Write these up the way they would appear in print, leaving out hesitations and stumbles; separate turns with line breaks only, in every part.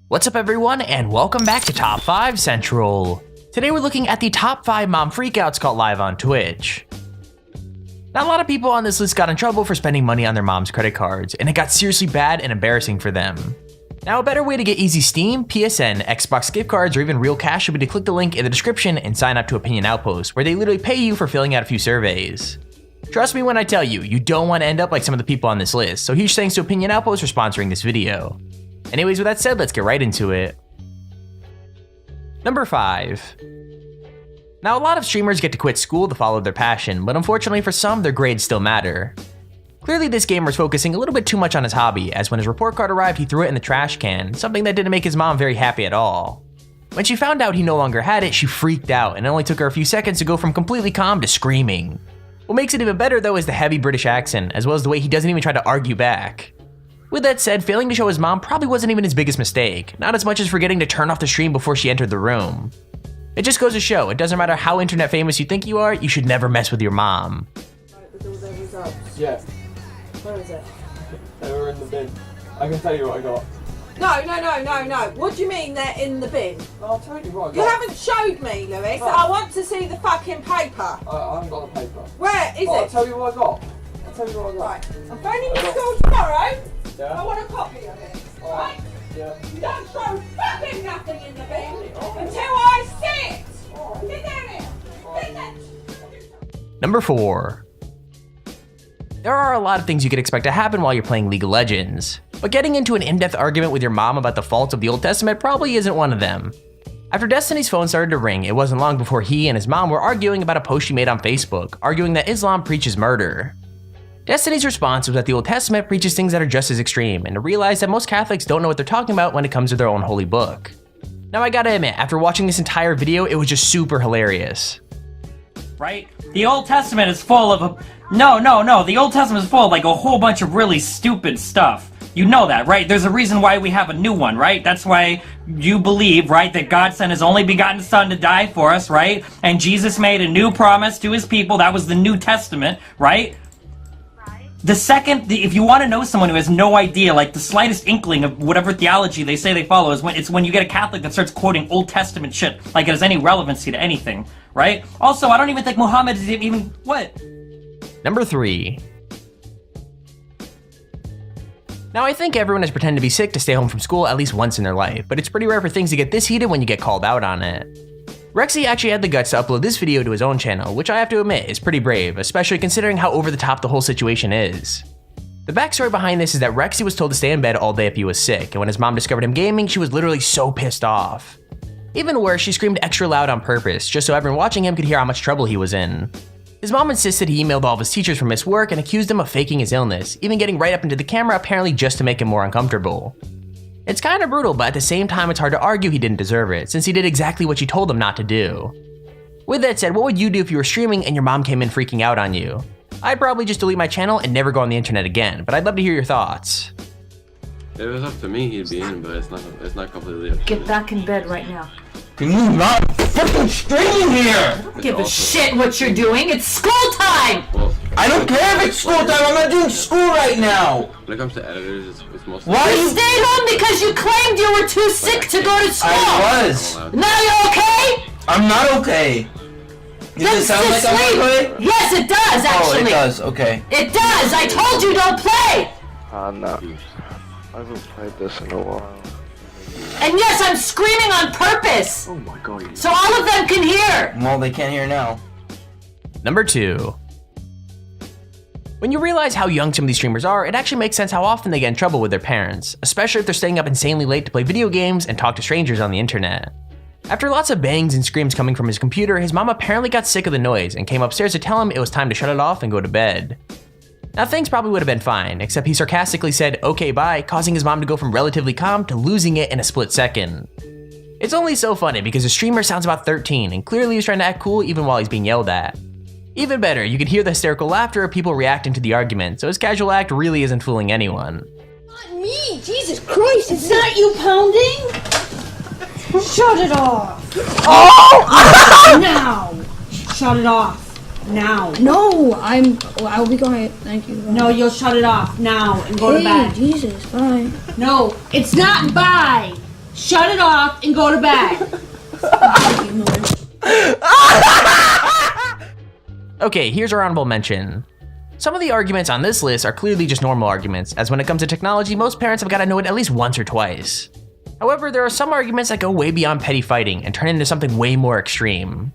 What's up everyone, and welcome back to Top 5 Central. Today we're looking at the top 5 mom freakouts caught live on Twitch. Now a lot of people on this list got in trouble for spending money on their mom's credit cards, and it got seriously bad and embarrassing for them. Now a better way to get easy Steam, PSN, Xbox gift cards, or even real cash would be to click the link in the description and sign up to Opinion Outpost, where they literally pay you for filling out a few surveys. Trust me when I tell you, you don't want to end up like some of the people on this list, so huge thanks to Opinion Outpost for sponsoring this video. Anyways, with that said, let's get right into it. Number 5. Now a lot of streamers get to quit school to follow their passion, but unfortunately for some, their grades still matter. Clearly this gamer is focusing a little bit too much on his hobby, as when his report card arrived he threw it in the trash can, something that didn't make his mom very happy at all. When she found out he no longer had it, she freaked out, and it only took her a few seconds to go from completely calm to screaming. What makes it even better though is the heavy British accent, as well as the way he doesn't even try to argue back. With that said, failing to show his mom probably wasn't even his biggest mistake, not as much as forgetting to turn off the stream before she entered the room. It just goes to show, it doesn't matter how internet famous you think you are, you should never mess with your mom.
Yeah.
Where is it?
They were in the bin. I can tell you what I got.
No. What do you mean they're in the bin?
I'll tell you what I got.
You haven't showed me, Lewis.
Oh.
I want to see the fucking paper.
I haven't got the paper.
Where is
I'll
it?
tell you what I got. I'll tell you what I got.
Right. I'm phoning you school tomorrow.
Yeah.
I want a copy of it. Right?
Yeah.
You don't throw fucking nothing in the bin until I see it. Get down here. Get that.
Number 4. There are a lot of things you could expect to happen while you're playing League of Legends, but getting into an in-depth argument with your mom about the faults of the Old Testament probably isn't one of them. After Destiny's phone started to ring, it wasn't long before he and his mom were arguing about a post she made on Facebook, arguing that Islam preaches murder. Destiny's response was that the Old Testament preaches things that are just as extreme, and to realize that most Catholics don't know what they're talking about when it comes to their own holy book. Now I gotta admit, after watching this entire video, it was just super hilarious.
Right? The Old Testament is full of No, the Old Testament is full of like a whole bunch of really stupid stuff. You know that, right? There's a reason why we have a new one, right? That's why you believe, right, that God sent his only begotten son to die for us, right? And Jesus made a new promise to his people. That was the New Testament, right? If you want to know someone who has no idea, like the slightest inkling of whatever theology they say they follow, is when you get a Catholic that starts quoting Old Testament shit, like it has any relevancy to anything, right? Also, I don't even think Muhammad is even, what?
Number 3. Now I think everyone has pretended to be sick to stay home from school at least once in their life, but it's pretty rare for things to get this heated when you get called out on it. Rexy actually had the guts to upload this video to his own channel, which I have to admit is pretty brave, especially considering how over the top the whole situation is. The backstory behind this is that Rexy was told to stay in bed all day if he was sick, and when his mom discovered him gaming, she was literally so pissed off. Even worse, she screamed extra loud on purpose, just so everyone watching him could hear how much trouble he was in. His mom insisted he emailed all of his teachers for missed work and accused them of faking his illness, even getting right up into the camera apparently just to make him more uncomfortable. It's kinda brutal, but at the same time it's hard to argue he didn't deserve it, since he did exactly what she told him not to do. With that said, what would you do if you were streaming and your mom came in freaking out on you? I'd probably just delete my channel and never go on the internet again, but I'd love to hear your thoughts.
If it was up to me, he'd be in, but it's not completely up to
Get
me.
back in bed right now.
Can you not fucking stream here?
It's
Give a
also-
shit what you're doing. It's school time!
Well,
I don't care if it's school time. I'm not doing school right now.
when it comes to editors, it's mostly.
Why
You
you?
stayed home because you claimed you were too sick to go to school.
I was.
Now you're okay?
I'm not okay. Does
Then
it sound like
just
I'm
sleep.
okay?
Yes, it does,
Oh,
actually.
it does. Okay.
It does. I told you don't play.
No. I haven't played this in a while.
And yes, I'm screaming on purpose.
Oh my god.
So all of them can hear.
Well, they can't hear now.
Number 2. When you realize how young some of these streamers are, it actually makes sense how often they get in trouble with their parents, especially if they're staying up insanely late to play video games and talk to strangers on the internet. After lots of bangs and screams coming from his computer, his mom apparently got sick of the noise and came upstairs to tell him it was time to shut it off and go to bed. Now things probably would have been fine, except he sarcastically said okay bye, causing his mom to go from relatively calm to losing it in a split second. It's only so funny because the streamer sounds about 13 and clearly he's trying to act cool even while he's being yelled at. Even better, you could hear the hysterical laughter of people reacting to the argument, so his casual act really isn't fooling anyone.
Not me! Jesus Christ, it's not you pounding! Shut it off! Oh! Now! Shut it off! Now!
No, I'll be quiet. Thank you.
No, you'll shut it off now and go to
Hey,
bed.
Jesus, bye.
No, it's not bye! shut it off and go to bed.
Okay, here's our honorable mention. Some of the arguments on this list are clearly just normal arguments, as when it comes to technology, most parents have got to know it at least once or twice. However, there are some arguments that go way beyond petty fighting and turn into something way more extreme.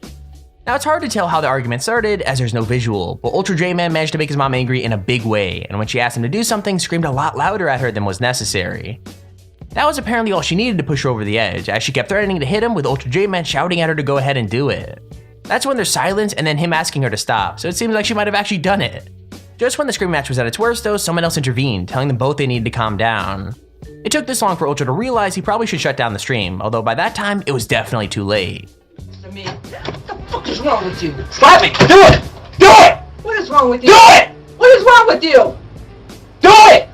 Now, it's hard to tell how the argument started as there's no visual, but Ultra J-Man managed to make his mom angry in a big way, and when she asked him to do something, screamed a lot louder at her than was necessary. That was apparently all she needed to push her over the edge, as she kept threatening to hit him with Ultra J-Man shouting at her to go ahead and do it. That's when there's silence and then him asking her to stop, so it seems like she might have actually done it. Just when the scream match was at its worst though, someone else intervened, telling them both they needed to calm down. It took this long for Ultra to realize he probably should shut down the stream, although by that time, it was definitely too late.
What the fuck is wrong with you? Slap me! Do it! Do it! What is wrong with you? Do it! What is wrong with you? Do it!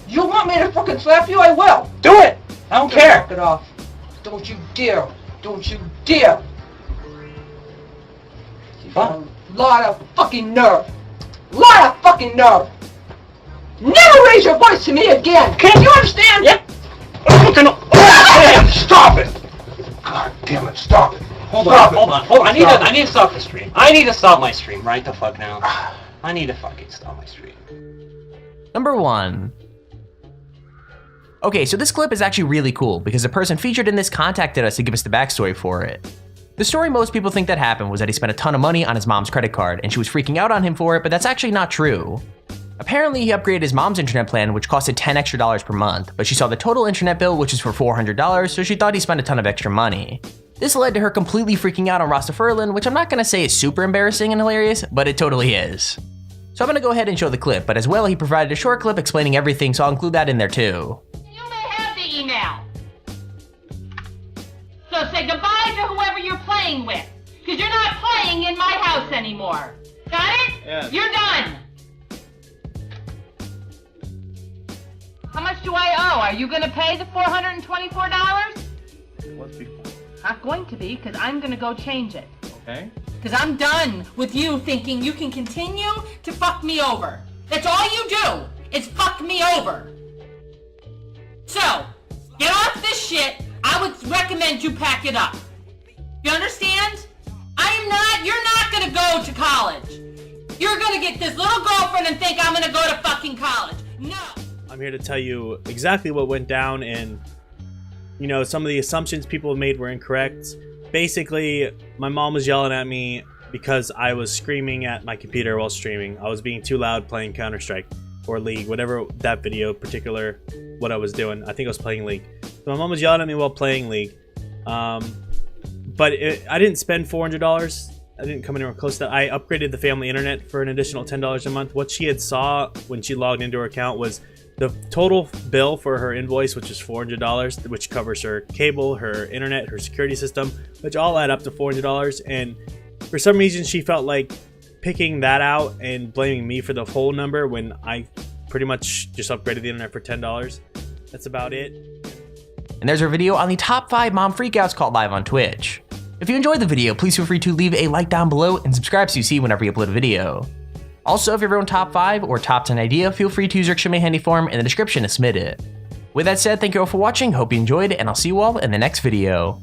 You want me to fucking slap you? I will. Do it! I don't care. Knock it off. Don't you dare. Don't you dare. What? Lot of fucking nerve. Lot of fucking nerve. Never raise your voice to me again. Can you understand? Yep. Stop it. God damn it, stop it.
Hold on. I need to stop the stream. I need to stop my stream right the fuck now. I need to fucking stop my stream.
Number 1. Okay, so this clip is actually really cool because the person featured in this contacted us to give us the backstory for it. The story most people think that happened was that he spent a ton of money on his mom's credit card and she was freaking out on him for it, but that's actually not true. Apparently, he upgraded his mom's internet plan, which costed $10 extra per month, but she saw the total internet bill, which was for $400, so she thought he spent a ton of extra money. This led to her completely freaking out on Rastafurlan, which I'm not gonna say is super embarrassing and hilarious, but it totally is. So I'm gonna go ahead and show the clip, but as well, he provided a short clip explaining everything, so I'll include that in there too.
You may have the email. So say goodbye to whoever you're playing with, because you're not playing in my house anymore. Got it?
Yeah.
You're done. How much do I owe? Are you going to pay the $424?
What's before?
Not going to be, because I'm going to go change it.
Okay.
Because I'm done with you thinking you can continue to fuck me over. That's all you do, is fuck me over. So, get off this shit. I would recommend you pack it up. You understand? You're not gonna go to college. You're gonna get this little girlfriend and think I'm gonna go to fucking college. No.
I'm here to tell you exactly what went down, and you know, some of the assumptions people have made were incorrect. Basically, my mom was yelling at me because I was screaming at my computer while streaming. I was being too loud playing Counter-Strike or League, whatever that video particular what I was doing. I think I was playing League. So my mom was yelling at me while playing League. But I didn't spend $400. I didn't come anywhere close to that. I upgraded the family internet for an additional $10 a month. What she had saw when she logged into her account was the total bill for her invoice, which is $400, which covers her cable, her internet, her security system, which all add up to $400. And for some reason, she felt like picking that out and blaming me for the whole number when I pretty much just upgraded the internet for $10. That's about it.
And there's our video on the top 5 mom freakouts caught live on Twitch. If you enjoyed the video, please feel free to leave a like down below and subscribe so you see whenever we upload a video. Also, if you have your own top 5 or top 10 idea, feel free to use our Extremely Handy form in the description to submit it. With that said, thank you all for watching, hope you enjoyed, and I'll see you all in the next video.